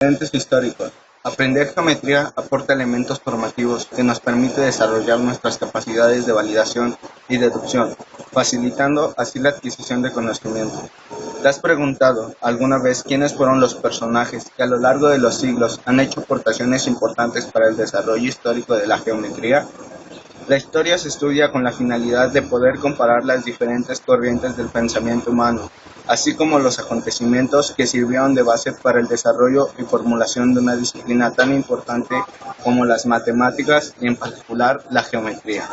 Antecedentes históricos. Aprender geometría aporta elementos formativos que nos permite desarrollar nuestras capacidades de validación y deducción, facilitando así la adquisición de conocimiento. ¿Te has preguntado alguna vez quiénes fueron los personajes que a lo largo de los siglos han hecho aportaciones importantes para el desarrollo histórico de la geometría? La historia se estudia con la finalidad de poder comparar las diferentes corrientes del pensamiento humano, así como los acontecimientos que sirvieron de base para el desarrollo y formulación de una disciplina tan importante como las matemáticas y en particular la geometría.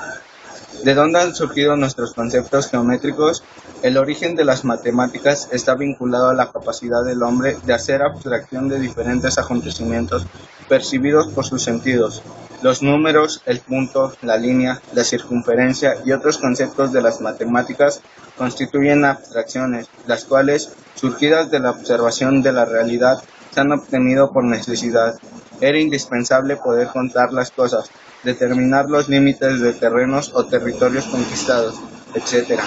¿De dónde han surgido nuestros conceptos geométricos? El origen de las matemáticas está vinculado a la capacidad del hombre de hacer abstracción de diferentes acontecimientos percibidos por sus sentidos. Los números, el punto, la línea, la circunferencia y otros conceptos de las matemáticas constituyen abstracciones, las cuales, surgidas de la observación de la realidad, se han obtenido por necesidad. Era indispensable poder contar las cosas, determinar los límites de terrenos o territorios conquistados, etc.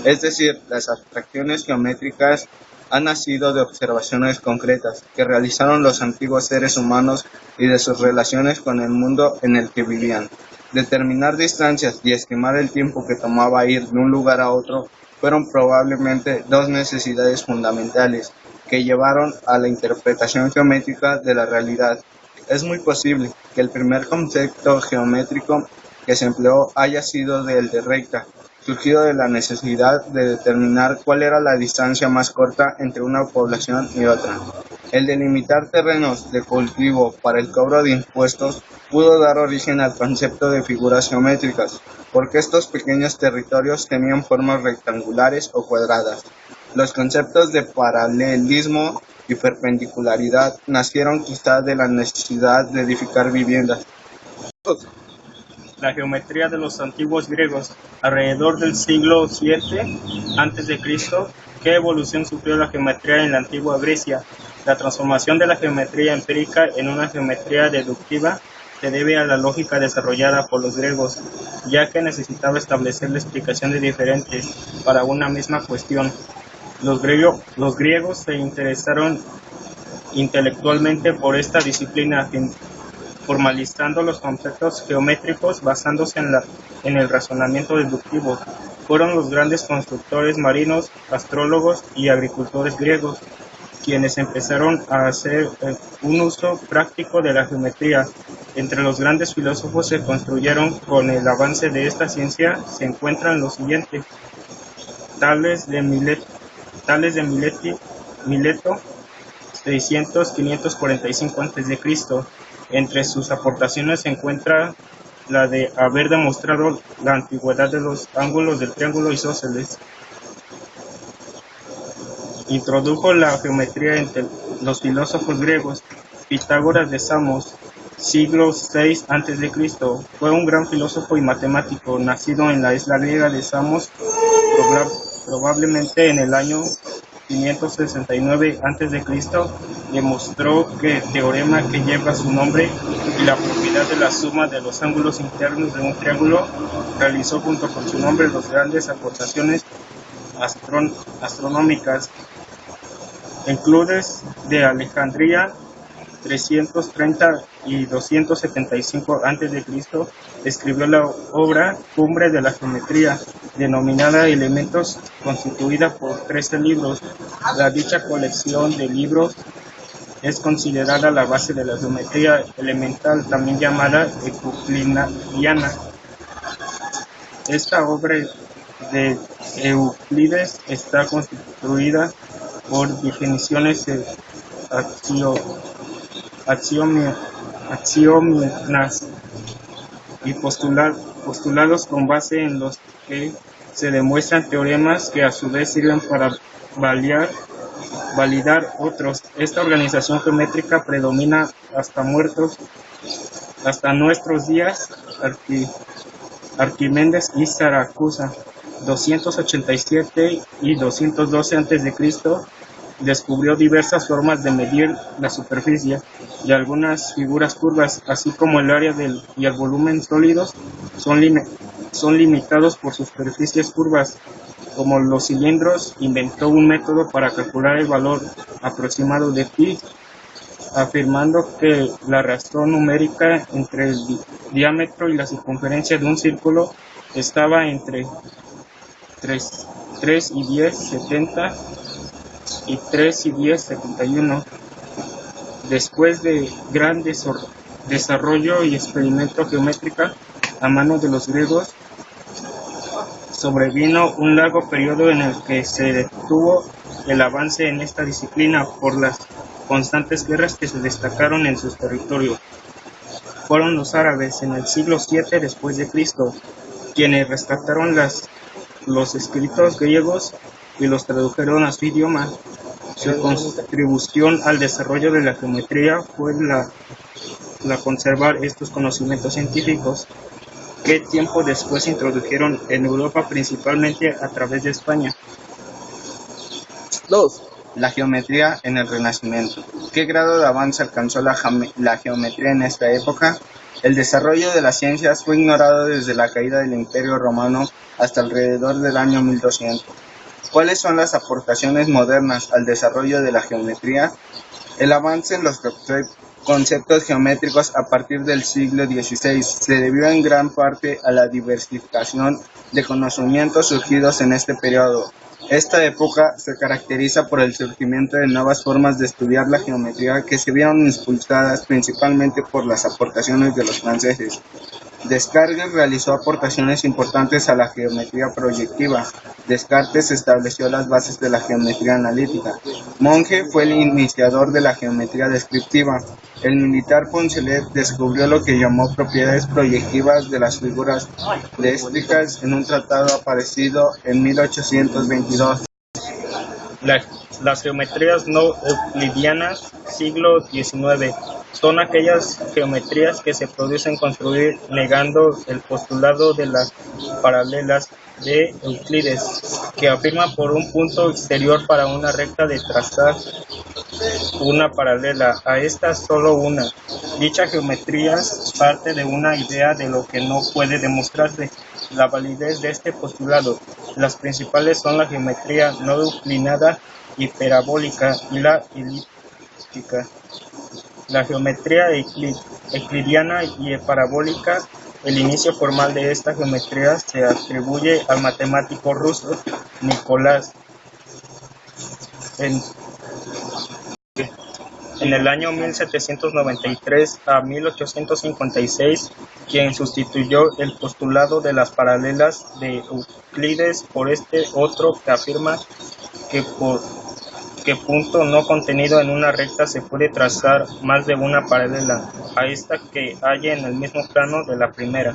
Es decir, las abstracciones geométricas han nacido de observaciones concretas que realizaron los antiguos seres humanos y de sus relaciones con el mundo en el que vivían. Determinar distancias y estimar el tiempo que tomaba ir de un lugar a otro fueron probablemente dos necesidades fundamentales que llevaron a la interpretación geométrica de la realidad. Es muy posible que el primer concepto geométrico que se empleó haya sido el de recta, surgido de la necesidad de determinar cuál era la distancia más corta entre una población y otra. El delimitar terrenos de cultivo para el cobro de impuestos pudo dar origen al concepto de figuras geométricas, porque estos pequeños territorios tenían formas rectangulares o cuadradas. Los conceptos de paralelismo y perpendicularidad nacieron quizá de la necesidad de edificar viviendas. La geometría de los antiguos griegos, alrededor del siglo VII a.C., ¿qué evolución sufrió la geometría en la antigua Grecia? La transformación de la geometría empírica en una geometría deductiva se debe a la lógica desarrollada por los griegos, ya que necesitaba establecer la explicación de diferentes para una misma cuestión. Los griegos se interesaron intelectualmente por esta disciplina, formalizando los conceptos geométricos basándose en el razonamiento deductivo. Fueron los grandes constructores marinos, astrólogos y agricultores griegos quienes empezaron a hacer un uso práctico de la geometría. Entre los grandes filósofos que construyeron con el avance de esta ciencia se encuentran los siguientes: Tales de Mileto, 600-545 a.C. Entre sus aportaciones se encuentra la de haber demostrado la antigüedad de los ángulos del triángulo isósceles. Introdujo la geometría entre los filósofos griegos. Pitágoras de Samos, siglo VI a.C., fue un gran filósofo y matemático, nacido en la isla griega de Samos, probablemente en el año 569 a.C., demostró que el teorema que lleva su nombre y la propiedad de la suma de los ángulos internos de un triángulo. Realizó junto con su nombre dos grandes aportaciones astronómicas. Euclides de Alejandría, 330 y 275 a.C., escribió la obra Cumbre de la Geometría, denominada Elementos, constituida por 13 libros. Dicha colección de libros es considerada la base de la geometría elemental, también llamada euclidiana. Esta obra de Euclides está constituida por definiciones axiómicas y postulados con base en los que se demuestran teoremas que a su vez sirven para validar otros. Esta organización geométrica predomina hasta nuestros días. Arquímedes y Siracusa, 287 y 212 a.C., descubrió diversas formas de medir la superficie y algunas figuras curvas, así como el área y el volumen sólidos son limitados por superficies curvas. Como los cilindros, inventó un método para calcular el valor aproximado de pi afirmando que la razón numérica entre el diámetro y la circunferencia de un círculo estaba entre 3 y 10, 70 y 3 y 10, 71. Después de gran desarrollo y experimento geométrica a mano de los griegos, sobrevino un largo periodo en el que se detuvo el avance en esta disciplina por las constantes guerras que se destacaron en sus territorios. Fueron los árabes en el siglo VII después de Cristo quienes rescataron los escritos griegos y los tradujeron a su idioma. Su contribución al desarrollo de la geometría fue la conservar estos conocimientos científicos, que tiempo después se introdujeron en Europa principalmente a través de España. 2. La geometría en el Renacimiento. ¿Qué grado de avance alcanzó la geometría en esta época? El desarrollo de las ciencias fue ignorado desde la caída del Imperio Romano hasta alrededor del año 1200. ¿Cuáles son las aportaciones modernas al desarrollo de la geometría? El avance en los conceptos geométricos a partir del siglo XVI se debió en gran parte a la diversificación de conocimientos surgidos en este periodo. Esta época se caracteriza por el surgimiento de nuevas formas de estudiar la geometría que se vieron impulsadas principalmente por las aportaciones de los franceses. Descartes realizó aportaciones importantes a la geometría proyectiva. Descartes estableció las bases de la geometría analítica. Monge fue el iniciador de la geometría descriptiva. El militar Poncelet descubrió lo que llamó propiedades proyectivas de las figuras léxicas en un tratado aparecido en 1822. Las geometrías no euclidianas, siglo XIX, son aquellas geometrías que se producen construir negando el postulado de las paralelas de Euclides, que afirma por un punto exterior para una recta de trazar una paralela a esta solo una. Dicha geometría parte de una idea de lo que no puede demostrarse. La validez de este postulado. Las principales son la geometría no euclidana y parabólica y la elíptica. La geometría euclidiana y parabólica. El inicio formal de esta geometría se atribuye al matemático ruso Nicolás en el año 1793 a 1856, quien sustituyó el postulado de las paralelas de Euclides por este otro que afirma que punto no contenido en una recta se puede trazar más de una paralela a esta que haya en el mismo plano de la primera.